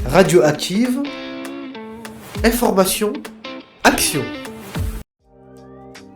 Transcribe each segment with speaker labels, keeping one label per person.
Speaker 1: Radioactive, information, action.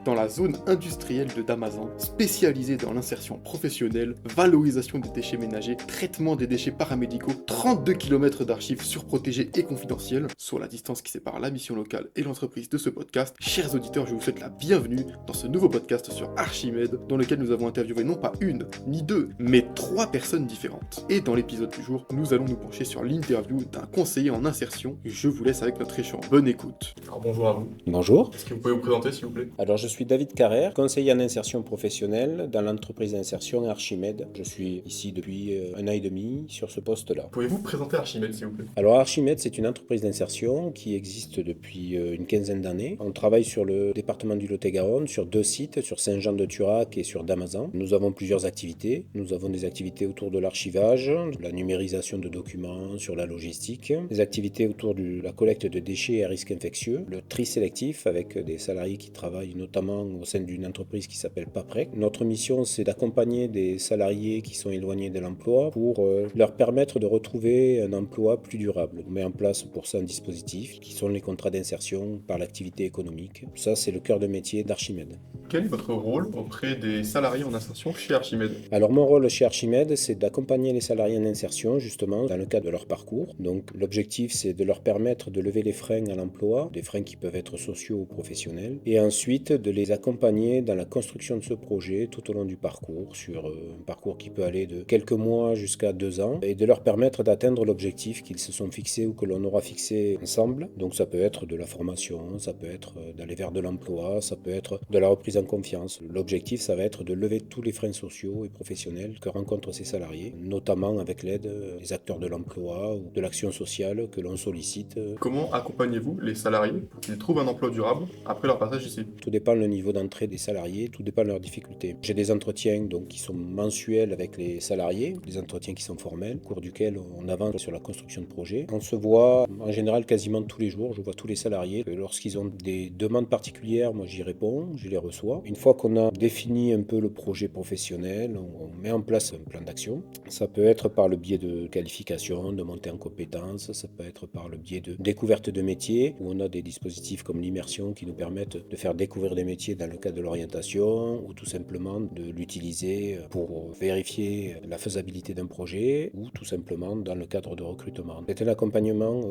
Speaker 2: Dans la zone industrielle de Damazan, spécialisée dans l'insertion professionnelle, valorisation des déchets ménagers, traitement des déchets paramédicaux, 32 km d'archives surprotégées et confidentielles, soit la distance qui sépare la mission locale et l'entreprise de ce podcast. Chers auditeurs, je vous souhaite la bienvenue dans ce nouveau podcast sur Archimède, dans lequel nous avons interviewé non pas une, ni deux, mais 3 personnes différentes. Et dans l'épisode du jour, nous allons nous pencher sur l'interview d'un conseiller en insertion. Je vous laisse avec notre échange. Bonne écoute.
Speaker 3: Alors bonjour à vous.
Speaker 4: Bonjour.
Speaker 3: Est-ce que vous pouvez vous présenter s'il vous plaît?
Speaker 4: Alors je suis David Carrère, conseiller en insertion professionnelle dans l'entreprise d'insertion Archimède. Je suis ici depuis 1 an et demi sur ce poste-là.
Speaker 3: Pouvez-vous présenter Archimède s'il vous plaît?
Speaker 4: Alors Archimède, c'est une entreprise d'insertion qui existe depuis une quinzaine d'années. On travaille sur le département du Lot-et-Garonne, sur 2 sites, sur Saint-Jean-de-Turac et sur Damazan. Nous avons plusieurs activités. Nous avons des activités autour de l'archivage, de la numérisation de documents, sur la logistique, des activités autour de la collecte de déchets à risque infectieux, le tri sélectif avec des salariés qui travaillent notamment au sein d'une entreprise qui s'appelle Paprec. Notre mission, c'est d'accompagner des salariés qui sont éloignés de l'emploi pour leur permettre de retrouver un emploi plus durable. On met en place pour ça un dispositif qui sont les contrats d'insertion par l'activité économique. Ça, c'est le cœur de métier d'Archimède.
Speaker 3: Quel est votre rôle auprès des salariés en insertion chez Archimède?
Speaker 4: Alors mon rôle chez Archimède, c'est d'accompagner les salariés en insertion justement dans le cadre de leur parcours. Donc l'objectif, c'est de leur permettre de lever les freins à l'emploi, des freins qui peuvent être sociaux ou professionnels, et ensuite de les accompagner dans la construction de ce projet tout au long du parcours, sur un parcours qui peut aller de quelques mois jusqu'à 2 ans, et de leur permettre d'atteindre l'objectif qu'ils se sont fixés ou que l'on aura fixé ensemble. Donc ça peut être de la formation, ça peut être d'aller vers de l'emploi, ça peut être de la reprise en confiance. L'objectif, ça va être de lever tous les freins sociaux et professionnels que rencontrent ces salariés, notamment avec l'aide des acteurs de l'emploi ou de l'action sociale que l'on sollicite.
Speaker 3: Comment accompagnez-vous les salariés pour qu'ils trouvent un emploi durable après leur passage ici?
Speaker 4: Tout dépend le niveau d'entrée des salariés, tout dépend de leurs difficultés. J'ai des entretiens donc, qui sont mensuels avec les salariés, des entretiens qui sont formels, au cours duquel on avance sur la construction de projet. On se voit en général quasiment tous les jours, je vois tous les salariés. Lorsqu'ils ont des demandes particulières, moi j'y réponds, je les reçois. Une fois qu'on a défini un peu le projet professionnel, on met en place un plan d'action. Ça peut être par le biais de qualification, de montée en compétences, ça peut être par le biais de découverte de métiers, où on a des dispositifs comme l'immersion qui nous permettent de faire découvrir des métiers dans le cadre de l'orientation, ou tout simplement de l'utiliser pour vérifier la faisabilité d'un projet, ou tout simplement dans le cadre de recrutement. C'est un accompagnement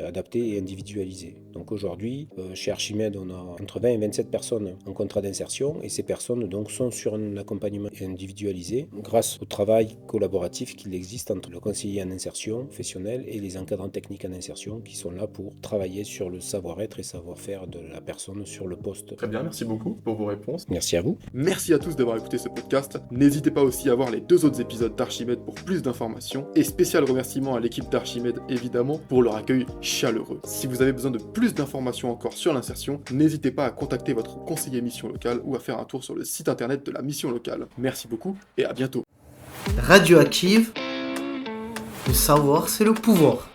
Speaker 4: adapté et individualisé. Donc aujourd'hui, chez Archimède, on a entre 20 et 27 personnes en contrat d'insertion, et ces personnes donc sont sur un accompagnement individualisé grâce au travail collaboratif qu'il existe entre le conseiller en insertion professionnelle et les encadrants techniques en insertion qui sont là pour travailler sur le savoir-être et savoir-faire de la personne sur le poste.
Speaker 3: Très bien, merci beaucoup pour vos réponses.
Speaker 4: Merci à vous.
Speaker 2: Merci à tous d'avoir écouté ce podcast. N'hésitez pas aussi à voir les 2 autres épisodes d'Archimède pour plus d'informations. Et spécial remerciement à l'équipe d'Archimède évidemment pour leur accueil chaleureux. Si vous avez besoin de plus d'informations encore sur l'insertion, n'hésitez pas à contacter votre conseiller mission locale ou à faire un tour sur le site internet de la mission locale. Merci beaucoup et à bientôt.
Speaker 1: Radioactive, le savoir c'est le pouvoir.